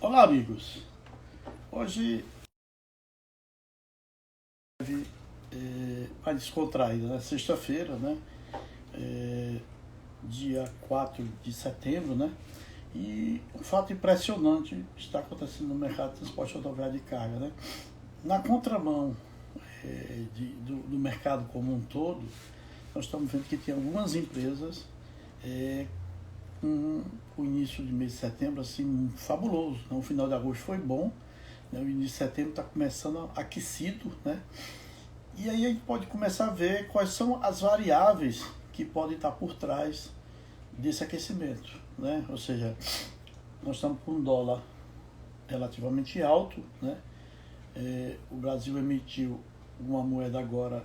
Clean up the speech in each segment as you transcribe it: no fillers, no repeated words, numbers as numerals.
Olá, amigos. Hoje mais descontraída, né? Sexta-feira, né? Dia 4 de setembro, né? E um fato impressionante está acontecendo no mercado de transporte rodoviário de carga, né? Na contramão do mercado como um todo, nós estamos vendo que tem algumas empresas com o início de mês de setembro assim fabuloso, né? O final de agosto foi bom, né? O início de setembro está começando aquecido, né? E aí a gente pode começar a ver quais são as variáveis que podem estar por trás desse aquecimento, né? Ou seja, nós estamos com um dólar relativamente alto, né? O Brasil emitiu uma moeda agora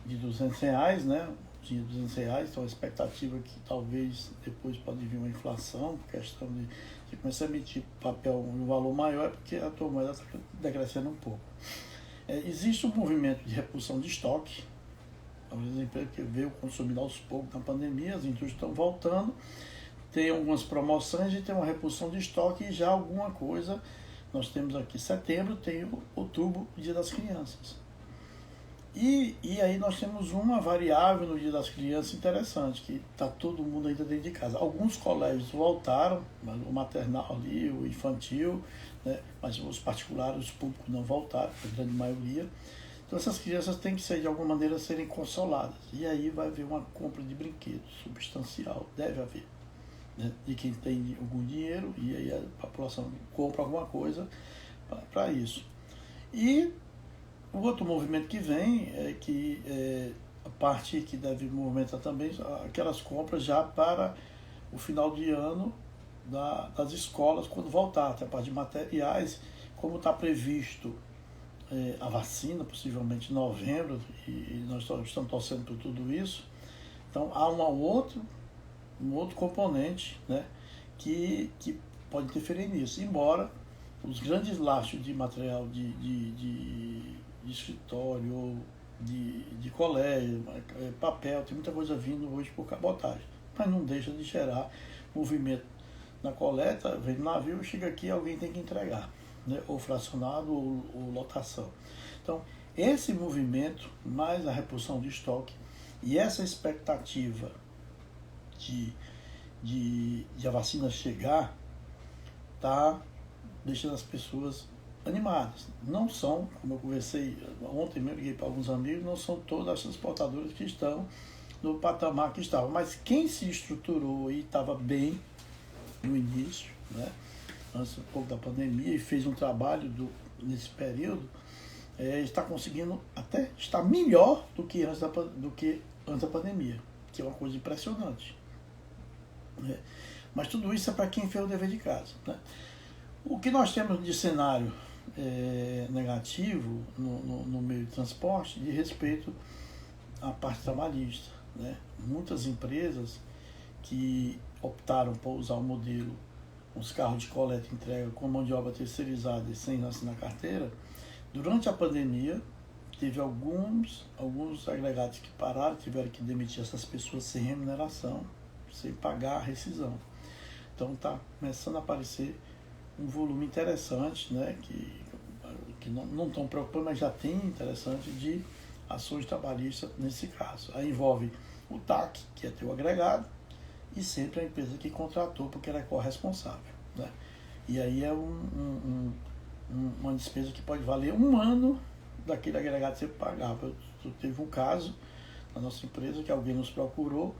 de R$ 200, né? Tinha R$ 200, então a expectativa é que talvez depois pode vir uma inflação, questão de começar a emitir papel um valor maior, porque a tua moeda está decrescendo um pouco. Existe um movimento de repulsão de estoque. As empresas que veio consumindo aos poucos na pandemia, as indústrias estão voltando, tem algumas promoções e tem uma repulsão de estoque e já alguma coisa. Nós temos aqui setembro, tem outubro, Dia das Crianças. E aí nós temos uma variável no Dia das Crianças interessante, que está todo mundo ainda dentro de casa. Alguns colégios voltaram, o maternal ali, o infantil, né? Mas os particulares, os públicos não voltaram, a grande maioria. Então essas crianças têm que ser, de alguma maneira, serem consoladas. E aí vai haver uma compra de brinquedos substancial, deve haver, né? De quem tem algum dinheiro, e aí a população compra alguma coisa para isso. E o outro movimento que vem é que a parte que deve movimentar também aquelas compras já para o final de ano das escolas, quando voltar, até a parte de materiais, como está previsto a vacina, possivelmente em novembro, e nós estamos torcendo por tudo isso. Então há um outro componente, né, que pode interferir nisso, embora os grandes lastros de material de escritório ou de colégio, papel, tem muita coisa vindo hoje por cabotagem, mas não deixa de gerar movimento na coleta. Vem no navio, chega aqui, alguém tem que entregar, né? Ou fracionado ou lotação. Então esse movimento, mais a repulsão de estoque e essa expectativa de a vacina chegar, está deixando as pessoas animadas. Não são, como eu conversei ontem mesmo, liguei para alguns amigos, não são todas as transportadoras que estão no patamar que estavam, mas quem se estruturou e estava bem no início, né, antes um pouco da pandemia, e fez um trabalho nesse período, está conseguindo até estar melhor do que antes da pandemia, que é uma coisa impressionante, né? Mas tudo isso é para quem fez o dever de casa, né? O que nós temos de cenário negativo no meio de transporte, de respeito à parte trabalhista, né? Muitas empresas que optaram por usar o modelo, os carros de coleta e entrega com mão de obra terceirizada e sem assinar carteira, durante a pandemia teve alguns agregados que pararam, tiveram que demitir essas pessoas sem remuneração, sem pagar a rescisão. Então está começando a aparecer um volume interessante, né, que não estão preocupando, mas já tem interessante de ações trabalhistas nesse caso. Aí envolve o TAC, que é teu agregado, e sempre a empresa que contratou, porque ela é corresponsável, né? E aí é uma despesa que pode valer um ano daquele agregado que você pagava. Teve um caso na nossa empresa que alguém nos procurou,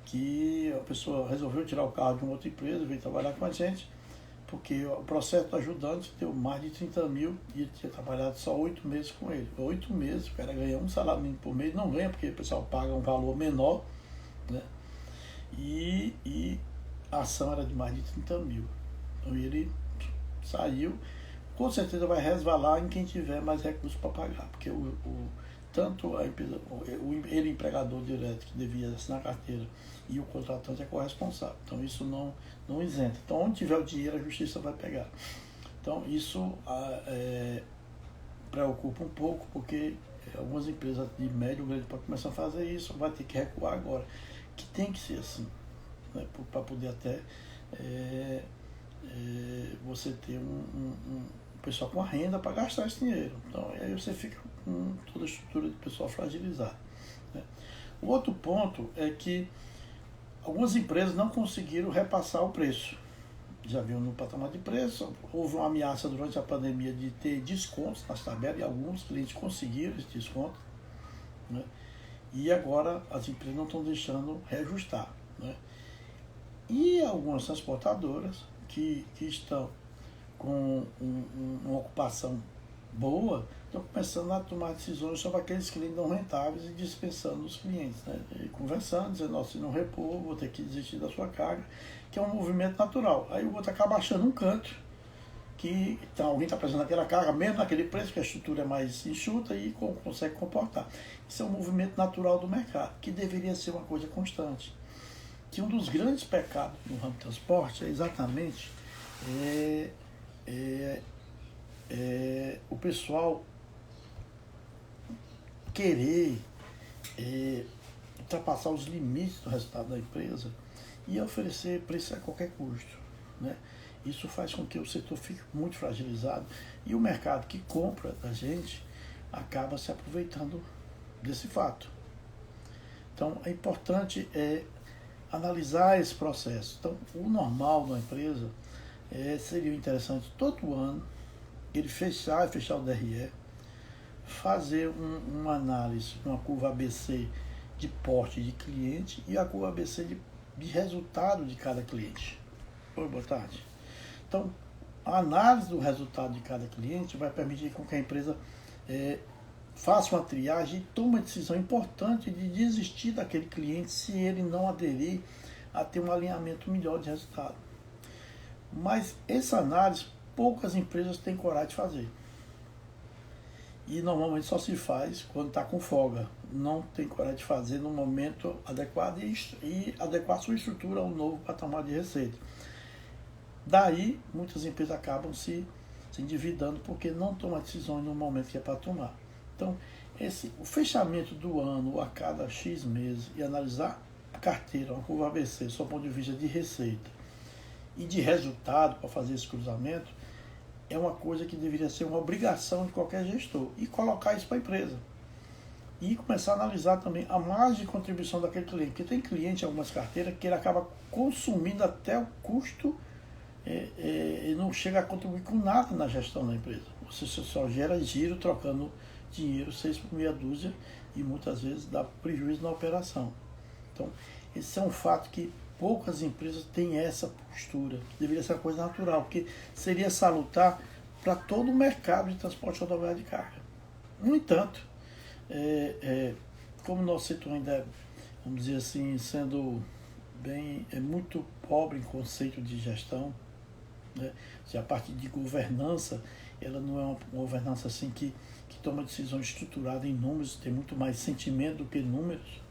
que a pessoa resolveu tirar o carro de uma outra empresa, veio trabalhar com a gente, porque o processo do ajudante deu mais de 30 mil e ele tinha trabalhado só 8 meses com ele. 8 meses, o cara ganha um salário mínimo por mês, não ganha porque o pessoal paga um valor menor, né? E a ação era de mais de 30 mil. Então ele saiu, com certeza vai resvalar em quem tiver mais recursos para pagar, porque tanto a empresa, ele empregador direto que devia assinar a carteira e o contratante é corresponsável. Então isso não isenta. Então onde tiver o dinheiro a justiça vai pegar. Então isso preocupa um pouco, porque algumas empresas de médio e grande para começar a fazer isso vai ter que recuar agora, que tem que ser assim, né, para poder até você ter um pessoal com a renda para gastar esse dinheiro. Então, aí você fica com toda a estrutura de pessoal fragilizada, né? O outro ponto é que algumas empresas não conseguiram repassar o preço. Já viu no patamar de preço, houve uma ameaça durante a pandemia de ter descontos nas tabelas, e alguns clientes conseguiram esse desconto, né? E agora as empresas não estão deixando reajustar, né? E algumas transportadoras que estão com uma ocupação boa, estão começando a tomar decisões sobre aqueles clientes não rentáveis e dispensando os clientes, né? E conversando, dizendo, se não repor, vou ter que desistir da sua carga, que é um movimento natural. Aí o outro acaba achando um canto que então, alguém está prestando aquela carga, mesmo naquele preço, que a estrutura é mais enxuta e consegue comportar. Isso é um movimento natural do mercado, que deveria ser uma coisa constante. Que um dos grandes pecados no ramo do transporte é exatamente o pessoal querer ultrapassar os limites do resultado da empresa e oferecer preço a qualquer custo, né? Isso faz com que o setor fique muito fragilizado e o mercado que compra da gente acaba se aproveitando desse fato. Então, é importante analisar esse processo. Então, o normal da empresa seria interessante todo ano ele fechar o DRE, fazer uma análise, uma curva ABC de porte de cliente e a curva ABC de resultado de cada cliente. Oi, boa tarde. Então, a análise do resultado de cada cliente vai permitir que a empresa faça uma triagem e tome uma decisão importante de desistir daquele cliente se ele não aderir a ter um alinhamento melhor de resultado. Mas essa análise poucas empresas têm coragem de fazer. E normalmente só se faz quando está com folga. Não tem coragem de fazer no momento adequado e adequar sua estrutura ao novo patamar de receita. Daí, muitas empresas acabam se endividando porque não tomam decisões no momento que é para tomar. Então, o fechamento do ano a cada X meses e analisar a carteira, uma curva ABC, só do ponto de vista de receita e de resultado para fazer esse cruzamento, é uma coisa que deveria ser uma obrigação de qualquer gestor e colocar isso para a empresa. E começar a analisar também a margem de contribuição daquele cliente, porque tem cliente em algumas carteiras que ele acaba consumindo até o custo e não chega a contribuir com nada na gestão da empresa. Você só gera giro trocando dinheiro 6 por meia dúzia e muitas vezes dá prejuízo na operação. Então, esse é um fato que poucas empresas têm essa postura, que deveria ser uma coisa natural, porque seria salutar para todo o mercado de transporte rodoviário de carga. No entanto, como o nosso setor ainda é, vamos dizer assim, sendo muito pobre em conceito de gestão, né? A parte de governança, ela não é uma governança assim que toma decisão estruturada em números, tem muito mais sentimento do que números.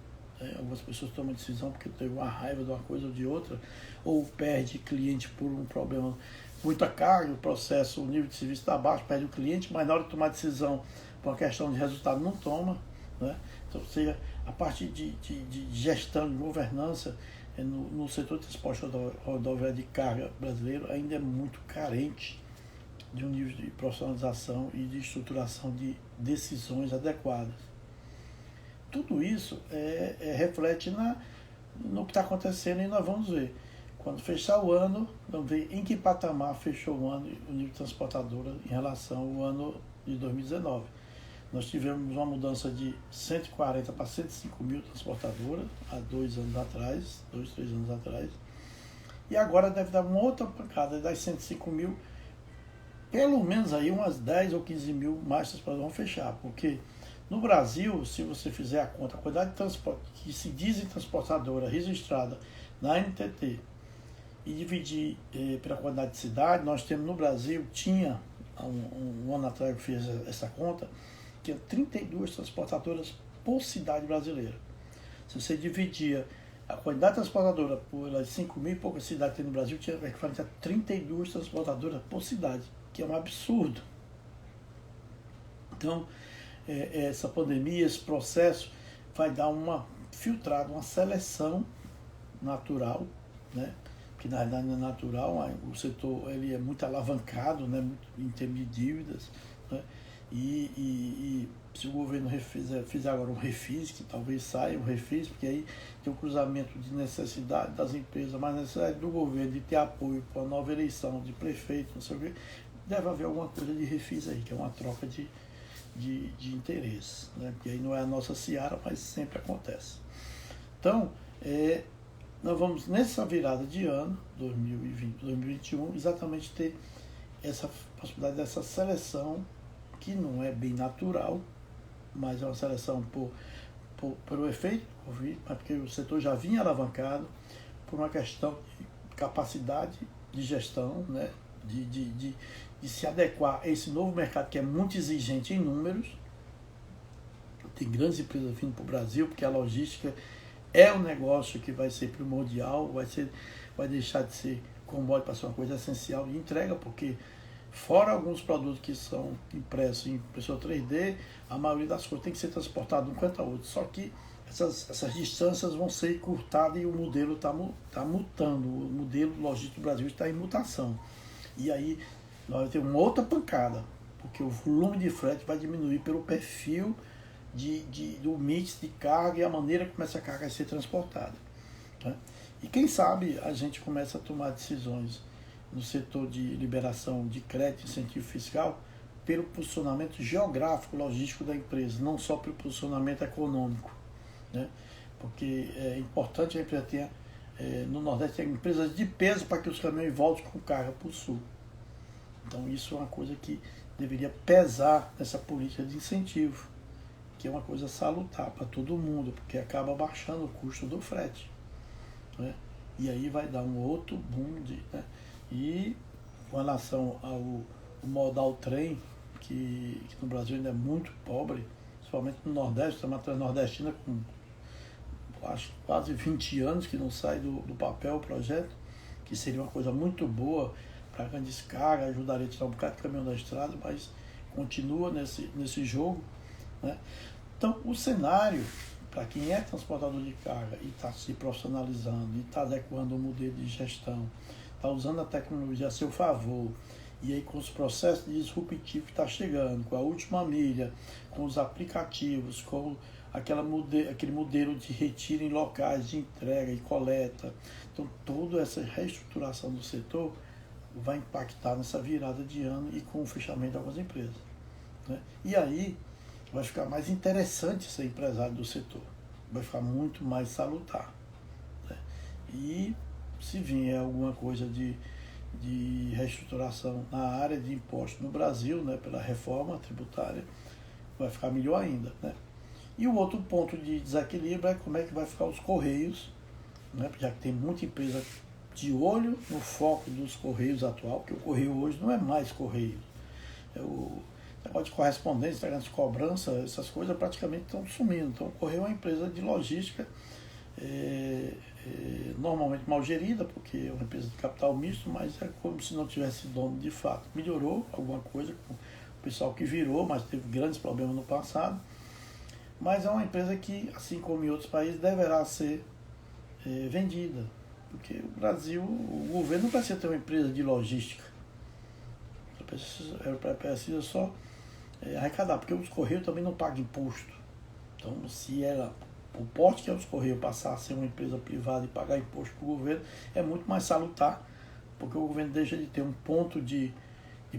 Algumas pessoas tomam decisão porque teve uma raiva de uma coisa ou de outra, ou perde cliente por um problema, muita carga, o processo, o nível de serviço está baixo, perde o cliente, mas na hora de tomar decisão por uma questão de resultado não toma, né? Então, ou seja, a parte de gestão, de governança no setor de transporte rodoviário de carga brasileiro ainda é muito carente de um nível de profissionalização e de estruturação de decisões adequadas. Tudo isso reflete no que está acontecendo e nós vamos ver. Quando fechar o ano, vamos ver em que patamar fechou o ano o nível de transportadora em relação ao ano de 2019. Nós tivemos uma mudança de 140 para 105 mil transportadoras há 2 anos atrás, 2, 3 anos atrás. E agora deve dar uma outra pancada, das 105 mil, pelo menos aí umas 10 ou 15 mil mais transportadoras vão fechar, porque no Brasil, se você fizer a conta, a quantidade de transporte que se diz em transportadora registrada na NTT e dividir pela quantidade de cidade, nós temos no Brasil, tinha um ano atrás eu fiz essa conta, tinha 32 transportadoras por cidade brasileira. Se você dividia a quantidade de transportadora pelas 5 mil e poucas cidades que tem no Brasil, tinha equivalente a 32 transportadoras por cidade, que é um absurdo. Então, essa pandemia, esse processo vai dar uma filtrada, uma seleção natural, né? que na realidade não é natural. O setor ele é muito alavancado, né, muito, em termos de dívidas, né, e se o governo fizer agora um refis, que talvez saia um refis, porque aí tem um cruzamento de necessidade das empresas, mas necessidade do governo de ter apoio para a nova eleição de prefeito, não sei o quê, deve haver alguma coisa de refis aí, que é uma troca de interesse, né? Porque aí não é a nossa seara, mas sempre acontece. Então, nós vamos nessa virada de ano, 2020, 2021, exatamente ter essa possibilidade dessa seleção, que não é bem natural, mas é uma seleção pelo efeito do Covid, mas porque o setor já vinha alavancado, por uma questão de capacidade de gestão, né? de se adequar a esse novo mercado que é muito exigente em números. Tem grandes empresas vindo para o Brasil, porque a logística é um negócio que vai ser primordial, vai deixar de ser commodity para ser uma coisa essencial de entrega, porque fora alguns produtos que são impressos em impressora 3D, a maioria das coisas tem que ser transportada de um canto a outro. Só que essas distâncias vão ser encurtadas e o modelo está mutando, o modelo logístico do Brasil está em mutação. E aí nós vamos ter uma outra pancada, porque o volume de frete vai diminuir pelo perfil do mix de carga e a maneira como essa carga vai ser transportada, né? E quem sabe a gente começa a tomar decisões no setor de liberação de crédito e incentivo fiscal pelo posicionamento geográfico, logístico da empresa, não só pelo posicionamento econômico, né? Porque é importante a empresa ter, no Nordeste, empresas de peso para que os caminhões voltem com carga para o Sul. Então isso é uma coisa que deveria pesar nessa política de incentivo, que é uma coisa salutar para todo mundo, porque acaba baixando o custo do frete, né? E aí vai dar um outro boom, né? E com relação ao modal trem, que no Brasil ainda é muito pobre, principalmente no Nordeste, tem uma transnordestina com acho quase 20 anos que não sai do papel o projeto, que seria uma coisa muito boa para grande descarga, ajudaria a tirar um bocado de caminhão da estrada, mas continua nesse jogo, né? Então, o cenário, para quem é transportador de carga e está se profissionalizando, e está adequando o modelo de gestão, está usando a tecnologia a seu favor, e aí com os processos de disruptivo que está chegando, com a última milha, com os aplicativos, com aquele modelo de retiro em locais de entrega e coleta. Então, toda essa reestruturação do setor vai impactar nessa virada de ano e com o fechamento de algumas empresas, né? E aí vai ficar mais interessante ser empresário do setor, vai ficar muito mais salutar, né? E se vier alguma coisa de reestruturação na área de impostos no Brasil, né, pela reforma tributária, vai ficar melhor ainda, né? E o outro ponto de desequilíbrio é como é que vai ficar os Correios, né, já que tem muita empresa de olho no foco dos Correios atual, porque o Correio hoje não é mais Correio. O negócio de correspondência, de cobrança, essas coisas praticamente estão sumindo. Então o Correio é uma empresa de logística normalmente mal gerida, porque é uma empresa de capital misto, mas é como se não tivesse dono de fato. Melhorou alguma coisa com o pessoal que virou, mas teve grandes problemas no passado. Mas é uma empresa que, assim como em outros países, deverá ser vendida. Porque o Brasil, o governo não precisa ter uma empresa de logística. Precisa só arrecadar, porque os Correios também não pagam imposto. Então, se o porte que é os Correios passar a ser uma empresa privada e pagar imposto para o governo, é muito mais salutar, porque o governo deixa de ter um ponto de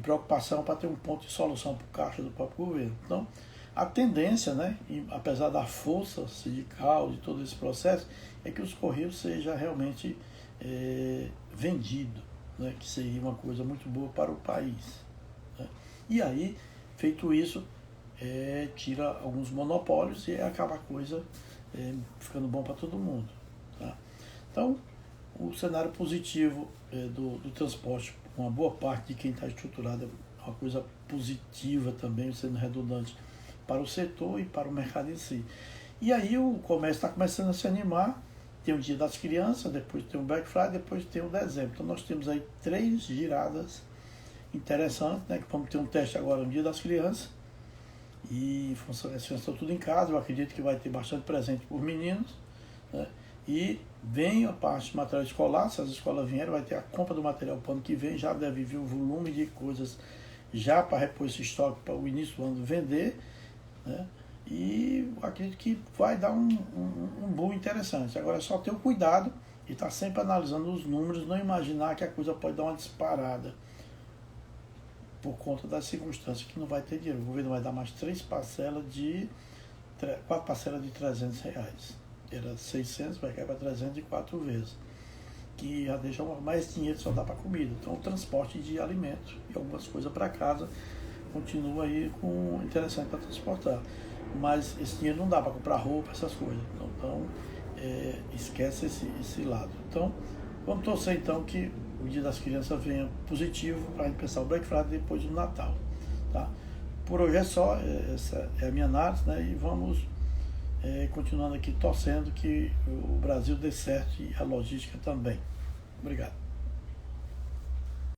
preocupação para ter um ponto de solução para o caixa do próprio governo. Então, a tendência, né, apesar da força sindical de todo esse processo, é que os Correios seja realmente vendido, né, que seria uma coisa muito boa para o país, né? E aí, feito isso, tira alguns monopólios e acaba a coisa ficando bom para todo mundo, tá? Então, o cenário positivo do transporte, uma boa parte de quem está estruturado, é uma coisa positiva também, sendo redundante, para o setor e para o mercado em si. E aí o comércio está começando a se animar. Tem o Dia das Crianças, depois tem o Black Friday, depois tem o dezembro. Então nós temos aí 3 giradas interessantes, né? Que vamos ter um teste agora no Dia das Crianças. E as crianças estão tudo em casa, eu acredito que vai ter bastante presente para os meninos, né? E vem a parte de material escolar, se as escolas vierem, vai ter a compra do material para o ano que vem, já deve vir o volume de coisas já para repor esse estoque para o início do ano vender, né? E acredito que vai dar um boom interessante. Agora é só ter o cuidado e estar sempre analisando os números, não imaginar que a coisa pode dar uma disparada por conta das circunstâncias que não vai ter dinheiro. O governo vai dar mais 4 parcelas de R$300. Era 600, vai cair para 304 vezes. Que já deixa mais dinheiro, só dá para comida. Então o transporte de alimentos e algumas coisas para casa continua aí com interessante para transportar. Mas esse dinheiro não dá para comprar roupa, essas coisas. Então esquece esse lado. Então vamos torcer então que o Dia das Crianças venha positivo para a gente pensar o Black Friday depois do Natal. Tá? Por hoje é só, essa é a minha análise, né? E vamos continuando aqui torcendo que o Brasil dê certo e a logística também. Obrigado.